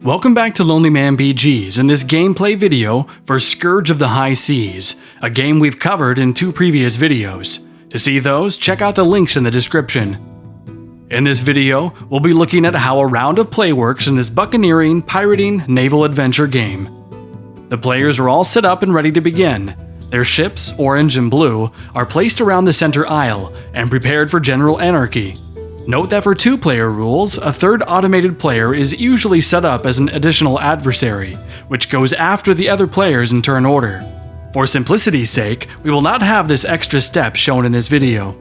Welcome back to Lonely Man BG's in this gameplay video for Scourge of the High Seas, a game we've covered in 2 previous videos. To see those, check out the links in the description. In this video, we'll be looking at how a round of play works in this buccaneering, pirating, naval adventure game. The players are all set up and ready to begin. Their ships, orange and blue, are placed around the center aisle and prepared for general anarchy. Note that for 2-player rules, a third automated player is usually set up as an additional adversary, which goes after the other players in turn order. For simplicity's sake, we will not have this extra step shown in this video.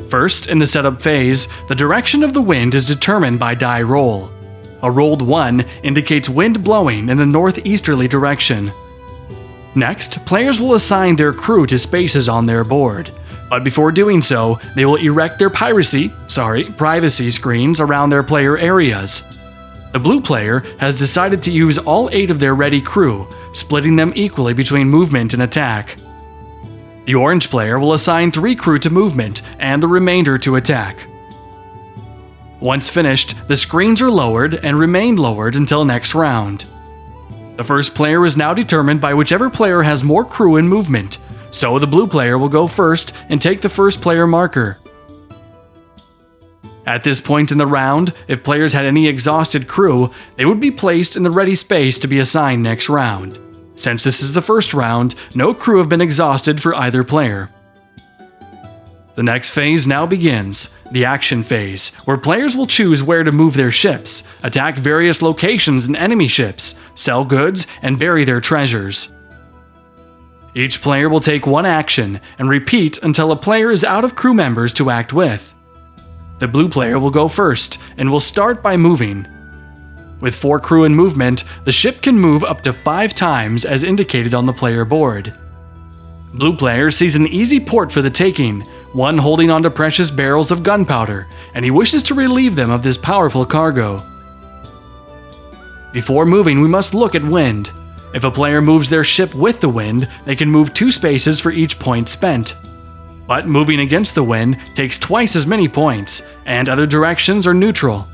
First, in the setup phase, the direction of the wind is determined by die roll. A rolled 1 indicates wind blowing in the northeasterly direction. Next, players will assign their crew to spaces on their board. But before doing so, they will erect their privacy screens around their player areas. The blue player has decided to use all 8 of their ready crew, splitting them equally between movement and attack. The orange player will assign 3 crew to movement and the remainder to attack. Once finished, the screens are lowered and remain lowered until next round. The first player is now determined by whichever player has more crew and movement. So the blue player will go first and take the first player marker. At this point in the round, if players had any exhausted crew, they would be placed in the ready space to be assigned next round. Since this is the first round, no crew have been exhausted for either player. The next phase now begins, the action phase, where players will choose where to move their ships, attack various locations and enemy ships, sell goods, and bury their treasures. Each player will take 1 action and repeat until a player is out of crew members to act with. The blue player will go first and will start by moving. With 4 crew in movement, the ship can move up to 5 times as indicated on the player board. Blue player sees an easy port for the taking, one holding onto precious barrels of gunpowder, and he wishes to relieve them of this powerful cargo. Before moving, we must look at wind. If a player moves their ship with the wind, they can move 2 spaces for each point spent. But moving against the wind takes twice as many points, and other directions are neutral.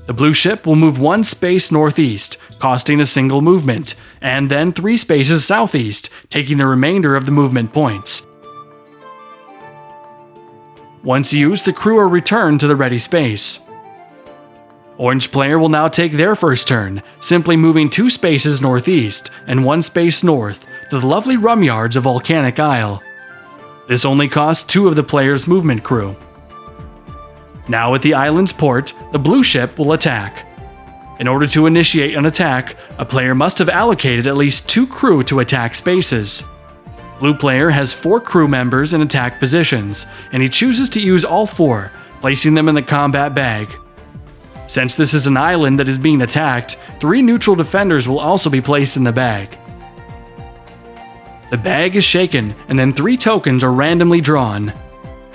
The blue ship will move 1 space northeast, costing a single movement, and then 3 spaces southeast, taking the remainder of the movement points. Once used, the crew are returned to the ready space. Orange player will now take their first turn, simply moving 2 spaces northeast and 1 space north to the lovely rum yards of Volcanic Isle. This only costs 2 of the player's movement crew. Now at the island's port, the blue ship will attack. In order to initiate an attack, a player must have allocated at least 2 crew to attack spaces. Blue player has 4 crew members in attack positions, and he chooses to use all 4, placing them in the combat bag. Since this is an island that is being attacked, 3 neutral defenders will also be placed in the bag. The bag is shaken, and then 3 tokens are randomly drawn.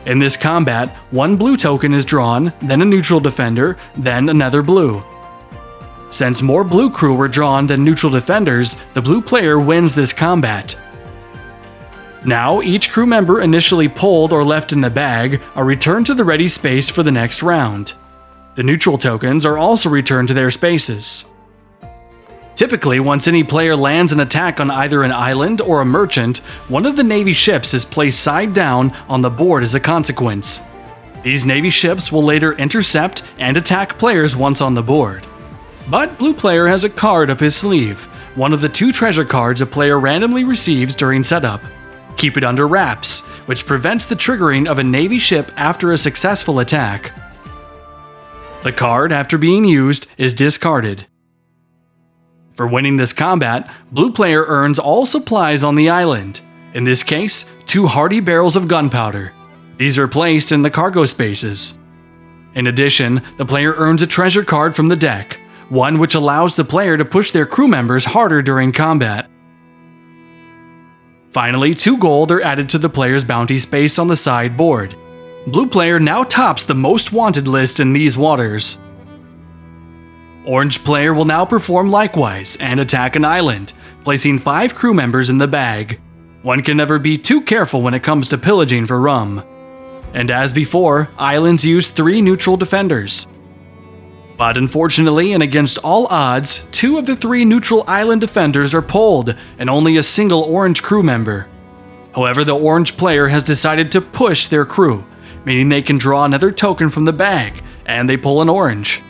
In this combat, 1 blue token is drawn, then a neutral defender, then another blue. Since more blue crew were drawn than neutral defenders, the blue player wins this combat. Now, each crew member initially pulled or left in the bag are returned to the ready space for the next round. The neutral tokens are also returned to their spaces. Typically, once any player lands an attack on either an island or a merchant, one of the Navy ships is placed side down on the board as a consequence. These Navy ships will later intercept and attack players once on the board. But blue player has a card up his sleeve, one of the 2 treasure cards a player randomly receives during setup. Keep it under wraps, which prevents the triggering of a Navy ship after a successful attack. The card, after being used, is discarded. For winning this combat, blue player earns all supplies on the island. In this case, 2 hearty barrels of gunpowder. These are placed in the cargo spaces. In addition, the player earns a treasure card from the deck, one which allows the player to push their crew members harder during combat. Finally, 2 gold are added to the player's bounty space on the side board. Blue player now tops the most wanted list in these waters. Orange player will now perform likewise and attack an island, placing 5 crew members in the bag. One can never be too careful when it comes to pillaging for rum. And as before, islands use 3 neutral defenders. But unfortunately, and against all odds, 2 of the 3 neutral island defenders are pulled, and only a single orange crew member. However, the orange player has decided to push their crew, meaning they can draw another token from the bag, and they pull an orange.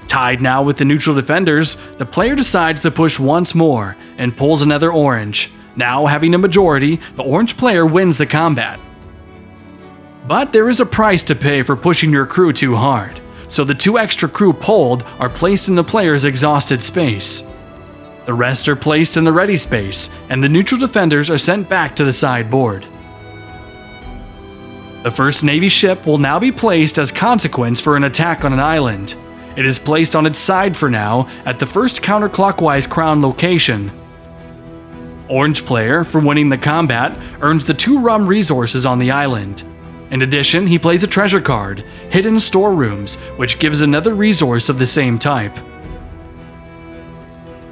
Tied now with the neutral defenders, the player decides to push once more, and pulls another orange. Now having a majority, the orange player wins the combat. But there is a price to pay for pushing your crew too hard. So the 2 extra crew pulled are placed in the player's exhausted space. The rest are placed in the ready space, and the neutral defenders are sent back to the sideboard. The first Navy ship will now be placed as consequence for an attack on an island. It is placed on its side for now, at the first counterclockwise crown location. Orange player, for winning the combat, earns the 2 rum resources on the island. In addition, he plays a treasure card, Hidden Storerooms, which gives another resource of the same type.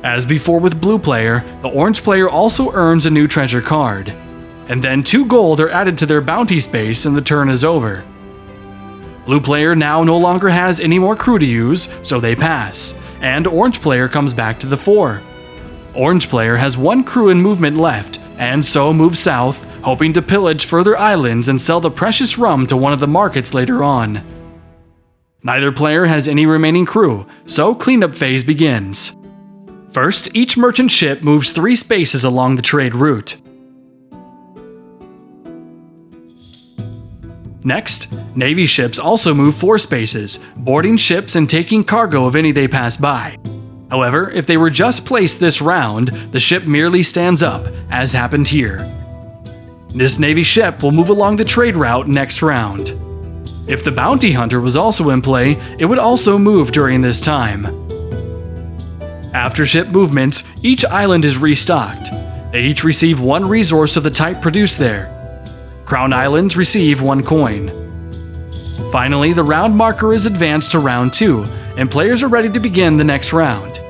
As before with blue player, the orange player also earns a new treasure card. And then 2 gold are added to their bounty space and the turn is over. Blue player now no longer has any more crew to use, so they pass, and orange player comes back to the fore. Orange player has 1 crew in movement left, and so moves south, hoping to pillage further islands and sell the precious rum to one of the markets later on. Neither player has any remaining crew, so cleanup phase begins. First, each merchant ship moves 3 spaces along the trade route. Next, Navy ships also move 4 spaces, boarding ships and taking cargo of any they pass by. However, if they were just placed this round, the ship merely stands up, as happened here. This Navy ship will move along the trade route next round. If the bounty hunter was also in play, it would also move during this time. After ship movements, each island is restocked. They each receive 1 resource of the type produced there. Crown Islands receive 1 coin. Finally, the round marker is advanced to round 2, and players are ready to begin the next round.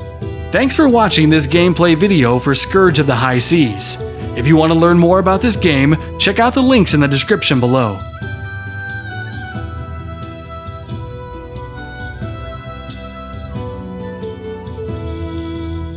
Thanks for watching this gameplay video for Scourge of the High Seas. If you want to learn more about this game, check out the links in the description below.